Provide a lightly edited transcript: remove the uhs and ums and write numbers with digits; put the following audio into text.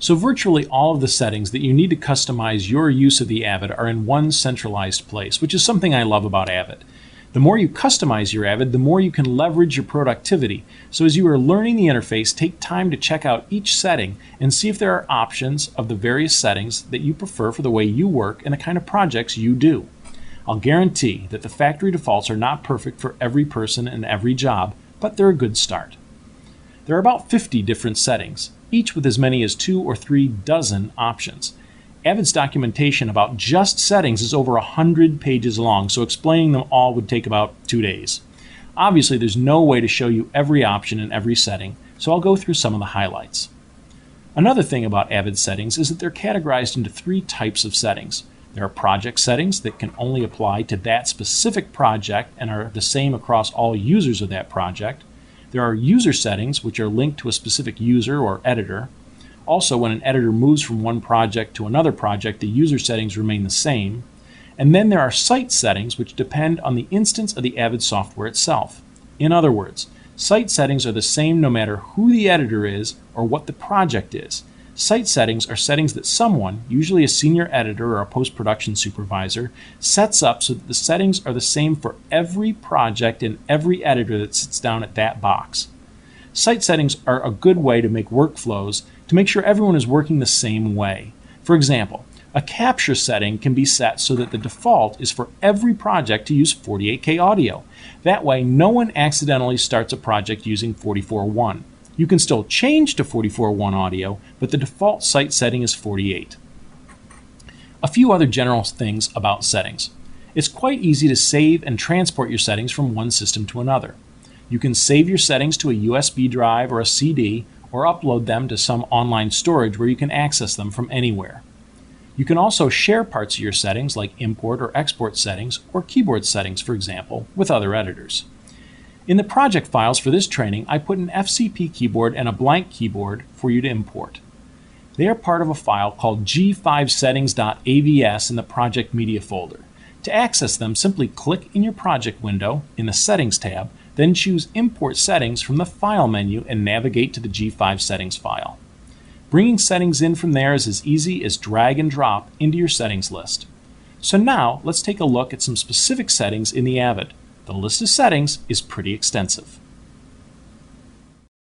So virtually all of the settings that you need to customize your use of the Avid are in one centralized place, which is something I love about Avid. The more you customize your Avid, the more you can leverage your productivity. So as you are learning the interface, take time to check out each setting and see if there are options of the various settings that you prefer for the way you work and the kind of projects you do. I'll guarantee that the factory defaults are not perfect for every person and every job, but they're a good start. There are about 50 different settings, each with as many as 2 or 3 dozen options. Avid's documentation about just settings is over 100 pages long, so explaining them all would take about 2 days. Obviously, there's no way to show you every option in every setting, so I'll go through some of the highlights. Another thing about Avid settings is that they're categorized into 3 types of settings. There are project settings that can only apply to that specific project and are the same across all users of that project. There are user settings, which are linked to a specific user or editor. Also, when an editor moves from one project to another project, the user settings remain the same. And then there are site settings, which depend on the instance of the Avid software itself. In other words, site settings are the same no matter who the editor is or what the project is. Site settings are settings that someone, usually a senior editor or a post-production supervisor, sets up so that the settings are the same for every project and every editor that sits down at that box. Site settings are a good way to make workflows to make sure everyone is working the same way. For example, a capture setting can be set so that the default is for every project to use 48K audio. That way, no one accidentally starts a project using 44.1. You can still change to 44.1 audio, but the default site setting is 48. A few other general things about settings. It's quite easy to save and transport your settings from one system to another. You can save your settings to a USB drive or a CD, or upload them to some online storage where you can access them from anywhere. You can also share parts of your settings, like import or export settings, or keyboard settings, for example, with other editors. In the project files for this training, I put an FCP keyboard and a blank keyboard for you to import. They are part of a file called g5settings.avs in the Project Media folder. To access them, simply click in your project window in the Settings tab, then choose Import Settings from the File menu and navigate to the G5 settings file. Bringing settings in from there is as easy as drag and drop into your settings list. So now, let's take a look at some specific settings in the Avid. The list of settings is pretty extensive.